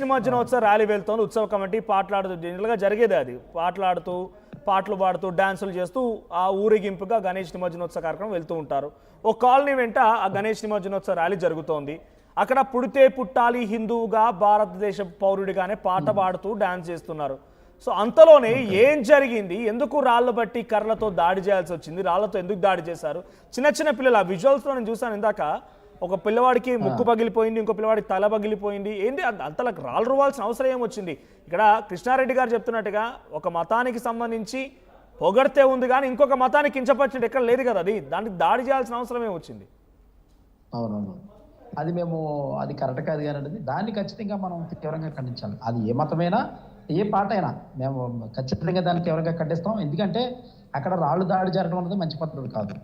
నిమజ్జనోత్సవ rally వెళ్తోంది. ఉత్సవ committee పాటలాడుతూ జనరల్గా జరిగేది అది. పాటలు పాడుతూ డాన్సులు చేస్తూ ఆ ఊరేగింపుగా గణేష్ నిమజ్జనోత్సవ కార్యక్రమం వెళ్తూ ఉంటారు. ఓ కాలనీ వెంట ఆ గణేష్ నిమజ్జనోత్సవ ర్యాలీ జరుగుతోంది. అక్కడ పుడితే పుట్టాలి హిందువుగా భారతదేశ పౌరుడిగానే పాట పాడుతూ డాన్స్ చేస్తున్నారు. సో అంతలోనే ఏం జరిగింది, ఎందుకు రాళ్ళు బట్టి కర్రలతో దాడి చేయాల్సి వచ్చింది, రాళ్లతో ఎందుకు దాడి చేశారు? చిన్న చిన్న పిల్లలు ఆ విజువల్స్లో నేను చూసాను ఇందాక. ఒక పిల్లవాడికి ముక్కు పగిలిపోయింది, ఇంకో పిల్లవాడికి తల పగిలిపోయింది. ఏంటి అంతలకు రాళ్ళు రువాల్సిన అవసరం ఏమొచ్చింది? ఇక్కడ కృష్ణారెడ్డి గారు చెప్తున్నట్టుగా ఒక మతానికి సంబంధించి పొగడితే ఉంది కానీ ఇంకొక మతానికి కించపరిచినట్టు ఎక్కడ లేదు కదా, అది దానికి దాడి చేయాల్సిన అవసరం ఏమొచ్చింది? అవునవును, అది కరెక్ట్ కాదు కానీ దాన్ని ఖచ్చితంగా మనం తీవ్రంగా ఖండించాలి. అది ఏ మతమైనా ఏ పాట అయినా మేము ఖచ్చితంగా దాన్ని తీవ్రంగా ఖండిస్తాం. ఎందుకంటే అక్కడ రాళ్ళు దాడి జరగడం అనేది మంచి పద్ధతి కాదు.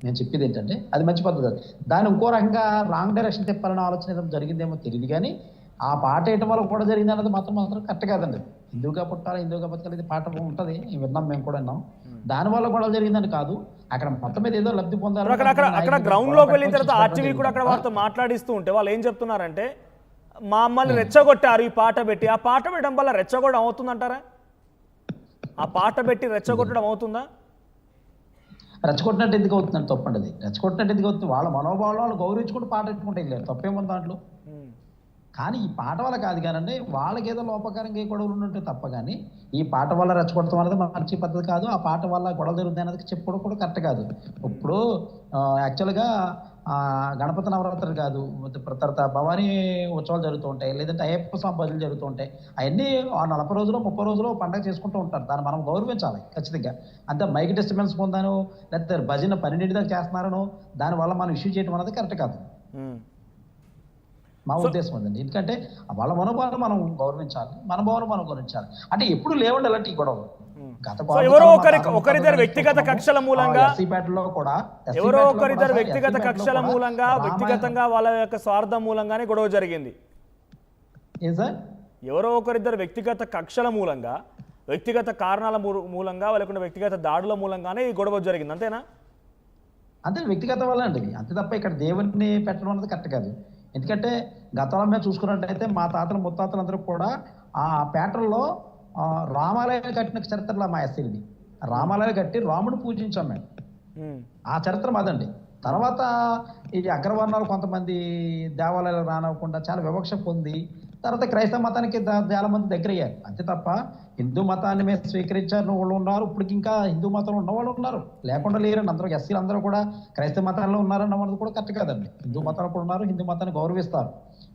నేను చెప్పేది ఏంటంటే అది మంచి పద్ధతి కాదు. దాన్ని ఇంకో రకంగా రాంగ్ డైరెక్షన్ తిప్పాలనే ఆలోచన ఏదో జరిగిందేమో తెలియదు కానీ ఆ పాట వేయటం వల్ల కూడా జరిగింది అన్నది మాత్రం కరెక్ట్ కాదండి. హిందువుగా పుట్టాలి, హిందువుగా బతకాలి పాట ఉంటుంది, విన్నాం, మేము కూడా విన్నాం. దానివల్ల కూడా జరిగిందని కాదు, అక్కడ మొత్తం మీద ఏదో లబ్ధి పొందాలి. అక్కడ గ్రౌండ్ లోకి వెళ్ళిన తర్వాత ఆర్టీవీ కూడా అక్కడ వారితో మాట్లాడిస్తూ ఉంటే వాళ్ళు ఏం చెప్తున్నారంటే, మమ్మల్ని రెచ్చగొట్టారు ఈ పాట పెట్టి. ఆ పాట పెట్టడం వల్ల రెచ్చగొట్టడం అవుతుందంటారా? ఆ పాట పెట్టి రెచ్చగొట్టడం అవుతుందా? రెచ్చగొట్టినట్టు ఎందుకు అవుతుందండి? తప్పండి. అది రెచ్చగొట్టినట్టు ఎందుకు అవుతుంది? వాళ్ళ మనోభావాలు వాళ్ళు గౌరవించుకుంటూ పాట పెట్టుకుంటే వెళ్ళారు, తప్పేముంది దాంట్లో? కానీ ఈ పాట వల్ల కాదు కానండి, వాళ్ళకి ఏదో లోపకారంగా గొడవలు ఉన్నట్టు తప్ప కానీ ఈ పాట వల్ల రెచ్చగొడతాం అనేది మంచి పద్ధతి కాదు. ఆ పాట వల్ల గొడవ జరుగుతుంది అనేది చెప్పుకోవడం కూడా కరెక్ట్ కాదు. ఇప్పుడు యాక్చువల్గా గణపతి నవరాత్రులు కాదు, తర్వాత భవానీ ఉత్సవాలు జరుగుతూ ఉంటాయి, లేదంటే అయ్యప్ప స్వామి భజనలు జరుగుతూ ఉంటాయి. అవన్నీ 40 రోజులు 30 రోజులు పండగ చేసుకుంటూ ఉంటారు. దాన్ని మనం గౌరవించాలి ఖచ్చితంగా. అంతే మైక్ డిస్టర్బెన్స్ పొందాను, లేకపోతే భజన 12 దాకా చేస్తున్నారను దానివల్ల మనం ఇష్యూ చేయడం అనేది కరెక్ట్ కాదు, మా ఉద్దేశం అదండి. ఎందుకంటే వాళ్ళ మనోభావాలు మనం గౌరవించాలి, మన భావాలు మనం గౌరవించాలి. అంటే ఎప్పుడు లేవండి అలాంటి గొడవ. ఎవరో ఒకరిద్దరు వ్యక్తిగత కక్షల మూలంగా వ్యక్తిగతంగా వాళ్ళ యొక్క స్వార్థం మూలంగానే గొడవ జరిగింది. ఎవరో ఒకరిద్దరు వ్యక్తిగత కక్షల మూలంగా, వ్యక్తిగత కారణాల మూలంగా, వాళ్ళకున్న వ్యక్తిగత దాడుల మూలంగానే ఈ గొడవ జరిగింది, అంతేనా? అంతే, వ్యక్తిగత వల్ల అండి. అంతే తప్ప ఇక్కడ దేవుడిని పెట్టడం అనేది కరెక్ట్ కాదు. ఎందుకంటే గతంలో మేము చూసుకున్నట్టయితే మా తాతలు ముత్తాతలు అందరూ కూడా ఆ పేటల్లో రామాలయాలు కట్టిన చరిత్రలో మా ఎస్సీది. రామాలయాలు కట్టి రాముడు పూజించాం మేము, ఆ చరిత్ర మాదండి. తర్వాత ఈ అగ్రవర్ణాలు కొంతమంది దేవాలయాలు రానివ్వకుండా చాలా వివక్ష పొంది తర్వాత క్రైస్తవ మతానికి చాలా మంది దగ్గర అయ్యారు. అంతే తప్ప హిందూ మతాన్ని మేము స్వీకరించారు వాళ్ళు ఉన్నారు, ఇప్పటికి ఇంకా హిందూ మతంలో ఉన్నవాళ్ళు ఉన్నారు, లేకుండా లేరండి. అందరూ ఎస్సీలు అందరూ కూడా క్రైస్తవ మతాల్లో ఉన్నారన్నది కూడా కరెక్ట్ కాదండి. హిందూ మతాలు కూడా ఉన్నారు, హిందూ మతాన్ని గౌరవిస్తారు.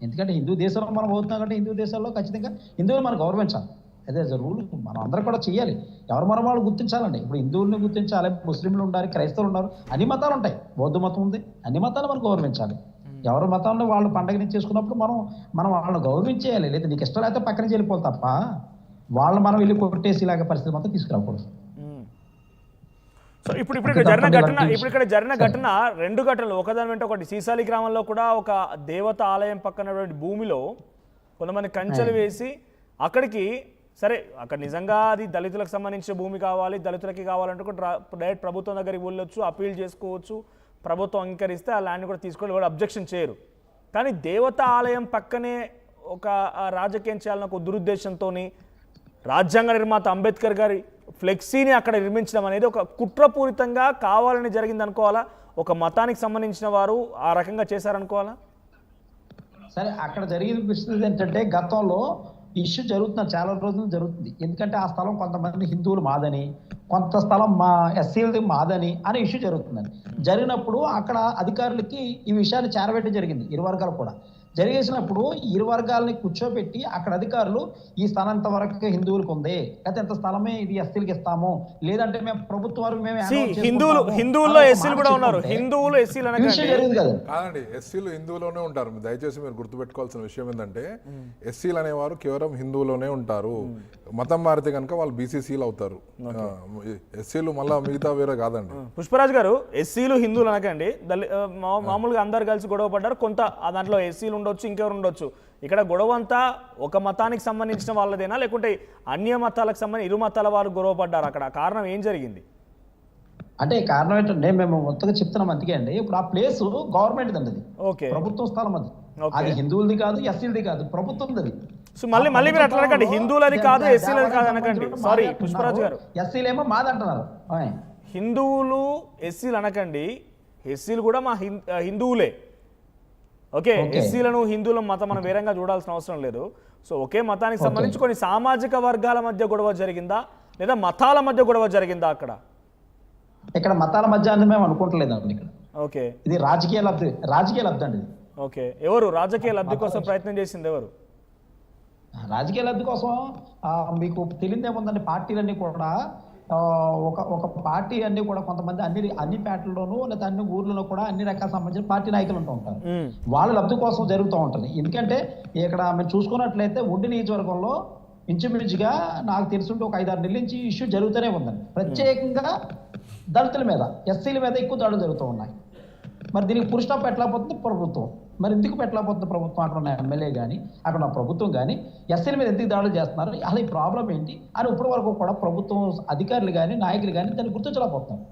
ఎందుకంటే హిందూ దేశంలో మనం పోతున్నాం కాబట్టి హిందూ దేశాల్లో ఖచ్చితంగా హిందువులు మనం గౌరవించాలి. అదే రూల్ మనం అందరూ కూడా చేయాలి. ఎవరి మనం వాళ్ళు గుర్తించాలండి. ఇప్పుడు హిందువుల్ని గుర్తించాలి, ముస్లింలు ఉండాలి, క్రైస్తవులు ఉన్నారు, అన్ని మతాలు ఉంటాయి, బౌద్ధ మతం ఉంది, అన్ని మతాలు మనం గౌరవించాలి. ఎవరి మతంలో వాళ్ళు పండుగని చేసుకున్నప్పుడు మనం వాళ్ళని గౌరవించేయాలి. లేదా నీకు ఇష్టం లేకపోతే పక్కన వెళ్ళిపోవాలి తప్ప వాళ్ళు మనం వెళ్ళి కొట్టేసి ఇలాగ పరిస్థితి మాత్రం తీసుకురాకూడదు. సో ఇప్పుడు ఇక్కడ జరిగిన ఘటన 2 ఘటనలు ఒకదాని వెంట ఒకటి. సీసాలి గ్రామంలో కూడా ఒక దేవత ఆలయం పక్కనటువంటి భూమిలో కొంతమంది కంచెలు వేసి అక్కడికి, సరే అక్కడ నిజంగా అది దళితులకు సంబంధించిన భూమి కావాలి, దళితులకి కావాలంటే కూడా డైరెక్ట్ ప్రభుత్వం దగ్గరికి వెళ్ళొచ్చు, అప్పీల్ చేసుకోవచ్చు, ప్రభుత్వం అంగీకరిస్తే ఆ ల్యాండ్ కూడా తీసుకొని కూడా అబ్జెక్షన్ చేయరు. కానీ దేవతా ఆలయం పక్కనే ఒక రాజకీయం చేయాలని ఒక దురుద్దేశంతో రాజ్యాంగ నిర్మాత అంబేద్కర్ గారి ఫ్లెక్సీని అక్కడ నిర్మించడం అనేది ఒక కుట్రపూరితంగా కావాలని జరిగింది అనుకోవాలా? ఒక మతానికి సంబంధించిన వారు ఆ రకంగా చేశారనుకోవాలా? సరే, అక్కడ జరిగిన పరిస్థితి ఏంటంటే గతంలో ఇష్యూ జరుగుతున్న చాలా రోజులు జరుగుతుంది. ఎందుకంటే ఆ స్థలం కొంతమంది హిందువులు మాదని, కొంత స్థలం మా ఎస్సీలది మాదని అనే ఇష్యూ జరుగుతుందండి. జరిగినప్పుడు అక్కడ అధికారులకి ఈ విషయాన్ని చేరవేయడం జరిగింది, ఇరు వర్గాలు కూడా. జరిగేసినప్పుడు ఇరు వర్గాలని కూర్చోబెట్టి అక్కడ అధికారులు ఈ స్థలం ఎంత వరకు హిందువులకు ఉంది, లేకపోతే ఎంత స్థలమే ఇది ఎస్సీలకి ఇస్తాము, లేదంటే మేము ప్రభుత్వం వరకు మేము హిందువుల్లో ఎస్సీలు కూడా ఉన్నారు, హిందువులు ఎస్సీలు జరిగింది కదా. కాదండి, ఎస్సీలు హిందువులోనే ఉంటారు. దయచేసి మీరు గుర్తుపెట్టుకోవాల్సిన విషయం ఏంటంటే ఎస్సీలు అనేవారు కేవలం హిందువులోనే ఉంటారు. మతం మారితే కనుక వాళ్ళు బీసీసీలు అవుతారు. ఎస్సీలు మళ్ళీ మిగతా వేరే కాదండి. పుష్పరాజ్ గారు, ఎస్సీలు హిందువులు అనకండి, మామూలుగా అందరు కలిసి గొడవ పడ్డారు. కొంత దాంట్లో ఎస్సీలు ఉండొచ్చు, ఇంకెవరు ఉండొచ్చు. ఇక్కడ గొడవ అంతా ఒక మతానికి సంబంధించిన వాళ్ళదేనా, లేకుంటే అన్య మతాలకు సంబంధించి ఇరు మతాల వారు గొడవ పడ్డారు? అక్కడ కారణం ఏం జరిగింది? అంటే కారణం ఏంటంటే మేము మొత్తగా చెప్తున్నాం అందుకే అండి. ఇప్పుడు ఆ ప్లేస్ గవర్నమెంట్ అండి, అది ప్రభుత్వం స్థలం, అది హిందువులది కాదు, ఎస్సీలది కాదు, ప్రభుత్వం అది. సో మళ్ళీ మీరు అట్లా అనకండి, హిందువులని కాదు ఎస్సీలని కాదు అనకండి. సారీ పుష్పరాజు గారు, ఎస్సీలేమో మాదంటున్నారు. హిందువులు ఎస్సీలు అనకండి, ఎస్సీలు కూడా మా హిందువులే. ఓకే, ఎస్సీలను హిందువుల మతం మనం వేరంగా చూడాల్సిన అవసరం లేదు. సో ఒకే మతానికి సంబంధించి కొన్ని సామాజిక వర్గాల మధ్య గొడవ జరిగిందా లేదా మతాల మధ్య గొడవ జరిగిందా అక్కడ? ఇక్కడ మతాల మధ్య అని మేము అనుకుంటలేదండి. ఇక్కడ ఓకే, ఇది రాజకీయ లబ్ధి అండి. ఓకే, ఎవరు రాజకీయ లబ్ధి కోసం ప్రయత్నం చేసింది? ఎవరు రాజకీయ లబ్ధి కోసం? మీకు తెలియదేముందండి, పార్టీలన్నీ కూడా ఒక పార్టీ అన్ని కూడా కొంతమంది అన్ని పేటల్లోనూ లేదా అన్ని ఊర్లలో కూడా అన్ని రకాల సంబంధించిన పార్టీ నాయకులు ఉంటూ ఉంటారు. వాళ్ళ లబ్ధి కోసం జరుగుతూ ఉంటుంది. ఎందుకంటే ఇక్కడ మేము చూసుకున్నట్లయితే ఉండి నియోజకవర్గంలో ఇంచుమించుగా నాకు తెలుసుంటే ఒక 5-6 నెలల నుంచి ఇష్యూ జరుగుతూనే ఉందండి. ప్రత్యేకంగా దళితుల మీద, ఎస్సీల మీద ఎక్కువ దాడులు జరుగుతూ ఉన్నాయి. మరి దీనికి పురుష పెట్టలేకపోతుంది ప్రభుత్వం. మరి ఎందుకు పెట్టలేకపోతుంది ప్రభుత్వం? అక్కడ ఉన్న ఎమ్మెల్యే కానీ అక్కడ ఉన్న ప్రభుత్వం కానీ ఎస్సీల మీద ఎందుకు దాడులు చేస్తున్నారు, అసలు ఈ ప్రాబ్లం ఏంటి అని ఇప్పటి వరకు కూడా ప్రభుత్వం అధికారులు కానీ నాయకులు కానీ దాన్ని గుర్తించలేకపోతున్నారు.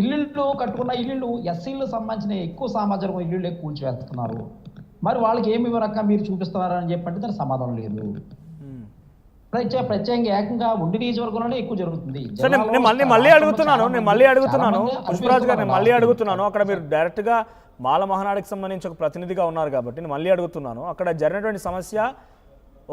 ఇల్లు కట్టుకున్న ఇల్లు ఎస్సీలకు సంబంధించిన ఎక్కువ సామాజిక ఇల్లు కూల్చివేస్తున్నారు. మరి వాళ్ళకి ఏమి రకంగా మీరు చూపిస్తున్నారు అని చెప్పంటే దానికి సమాధానం లేదు. ప్రత్యేకంగా ఏకంగా ఉండి నియోజకవర్గంలోనే ఎక్కువ జరుగుతుంది. నేను మళ్ళీ అడుగుతున్నాను పుష్పరాజు గారు, నేను మళ్ళీ అడుగుతున్నాను. అక్కడ మీరు డైరెక్ట్ గా మాల మహానాడికి సంబంధించి ఒక ప్రతినిధిగా ఉన్నారు కాబట్టి నేను మళ్ళీ అడుగుతున్నాను. అక్కడ జరిగినటువంటి సమస్య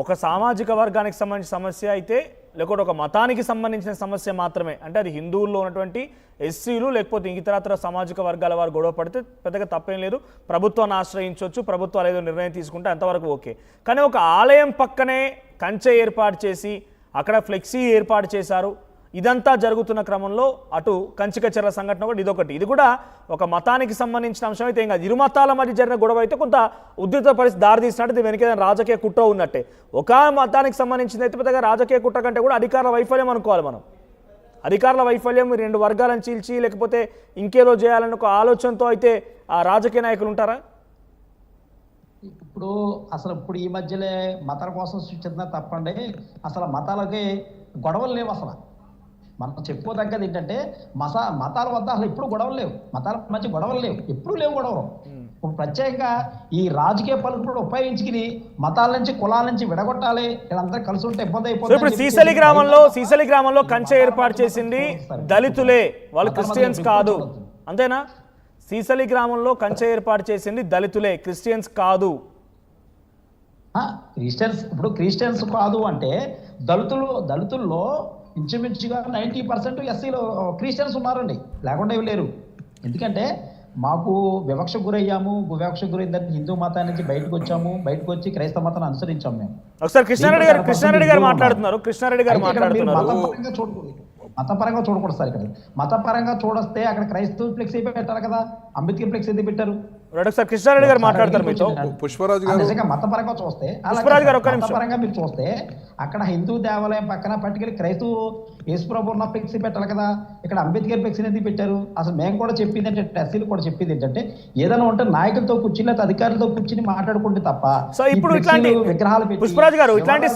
ఒక సామాజిక వర్గానికి సంబంధించిన సమస్య అయితే, లేకపోతే ఒక మతానికి సంబంధించిన సమస్య మాత్రమే అంటే అది హిందువుల్లో ఉన్నటువంటి ఎస్సీలు లేకపోతే ఇతరత్ర సామాజిక వర్గాల వారు గొడవ పడితే పెద్దగా తప్పేం లేదు, ప్రభుత్వాన్ని ఆశ్రయించవచ్చు, ప్రభుత్వాలు ఏదో నిర్ణయం తీసుకుంటే అంతవరకు ఓకే. కానీ ఒక ఆలయం పక్కనే కంచె ఏర్పాటు చేసి అక్కడ ఫ్లెక్సీ ఏర్పాటు చేశారు. ఇదంతా జరుగుతున్న క్రమంలో అటు కంచికచర్ల సంఘటన కూడా ఇదొకటి. ఇది కూడా ఒక మతానికి సంబంధించిన అంశం అయితే ఏం కాదు. ఇరు మతాల మధ్య జరిగిన గొడవ అయితే కొంత ఉద్రిక్త పరిస్థితి దారితీసినట్టు వెనక రాజకీయ కుట్ర ఉన్నట్టే. ఒక మతానికి సంబంధించిన అయితే పెద్దగా రాజకీయ కుట్ర కంటే కూడా అధికారుల వైఫల్యం అనుకోవాలి మనం. అధికారుల వైఫల్యం, 2 వర్గాలను చీల్చి లేకపోతే ఇంకేదో చేయాలని ఒక ఆలోచనతో అయితే ఆ రాజకీయ నాయకులు ఉంటారా? ఇప్పుడు ఈ మధ్యలో మతాల కోసం సృష్టించిన తప్పండి. అసలు మతాలకి గొడవలు లేవు. అసలు మనం చెప్పుకోదగ్గది ఏంటంటే మతాల వద్ద అసలు ఎప్పుడు గొడవలు లేవు. మతాల మధ్య గొడవలు లేవు, ఎప్పుడు లేవు గొడవలు. ప్రత్యేకంగా ఈ రాజకీయ పలుకులు ఉపయోగించుకుని మతాల నుంచి కులాల నుంచి విడగొట్టాలి, వీళ్ళందరూ కలిసి ఉంటే ఇబ్బంది అయిపోతుంది. ఇప్పుడు సీసలి గ్రామంలో కంచె ఏర్పాటు చేసింది దళితులే, వాళ్ళు క్రిస్టియన్స్ కాదు, అంతేనా? సీసలి గ్రామంలో కంచె ఏర్పాటు చేసింది దళితులే, క్రిస్టియన్స్ కాదు. క్రిస్టియన్స్ కాదు అంటే దళితుల్లో ఇంచుమించుగా 90% ఎస్సీలో క్రిస్టియన్స్ ఉన్నారండి, లేకుండా ఏమి లేరు. ఎందుకంటే మాకు వివక్షకు గురయ్యాము, వివక్షకు గురైందని హిందూ మతాన్ని నుంచి బయటకు వచ్చి క్రైస్తవ మతాన్ని అనుసరించాము మేము. ఒకసారి కృష్ణారెడ్డి గారు మాట్లాడుతున్నారు. మతపరంగా చూడకూడదు సార్. ఇక్కడ మతపరంగా చూడొస్తే అక్కడ క్రైస్తవ ఫ్లెక్సీ పెట్టారు కదా, అంబేద్కర్ ఫ్లెక్సీ ఎందుకు పెట్టారు? కృష్ణారెడ్డి గారు మాట్లాడతారు మీతో. పుష్పరాజు గారు నిజంగా మతపరంగా చూస్తే మతపరంగా మీరు చూస్తే అక్కడ హిందూ దేవాలయం పక్కన పట్టుకెళ్ళి క్రైస్తవ యేసుప్రభు ఉన్న ఫ్లెక్సీ పెట్టాలి కదా, ఇక్కడ అంబేద్కర్ ఫ్లెక్సీ ఎందుకు పెట్టారు? అసలు మేము కూడా చెప్పింది ఏంటంటే, ఎస్సీలు కూడా చెప్పింది ఏంటంటే, ఏదైనా ఉంటే నాయకులతో కూర్చుని లేదా అధికారులతో కూర్చుని మాట్లాడుకుంటే తప్ప సో ఇప్పుడు ఇట్లాంటి విగ్రహాలు పుష్పరాజు గారు ఇట్లాంటి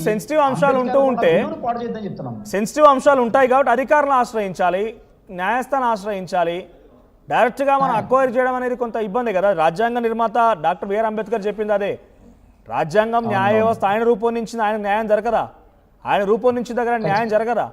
సెన్సిటివ్ అంశాలు ఉంటూ ఉంటే, పాడు చేద్దాం చెప్తున్నాం. సెన్సిటివ్ అంశాలు ఉంటాయి కాబట్టి అధికారులను ఆశ్రయించాలి, న్యాయస్థానం ఆశ్రయించాలి. డైరెక్ట్గా మనం అక్వైర్ చేయడం అనేది కొంత ఇబ్బంది కదా. రాజ్యాంగ నిర్మాత డాక్టర్ బిఆర్ అంబేద్కర్ చెప్పింది అదే, రాజ్యాంగం న్యాయ వ్యవస్థ ఆయన రూపొందించింది, ఆయన న్యాయం జరగదా? ఆయన రూపొందించిన దగ్గర న్యాయం జరగదా?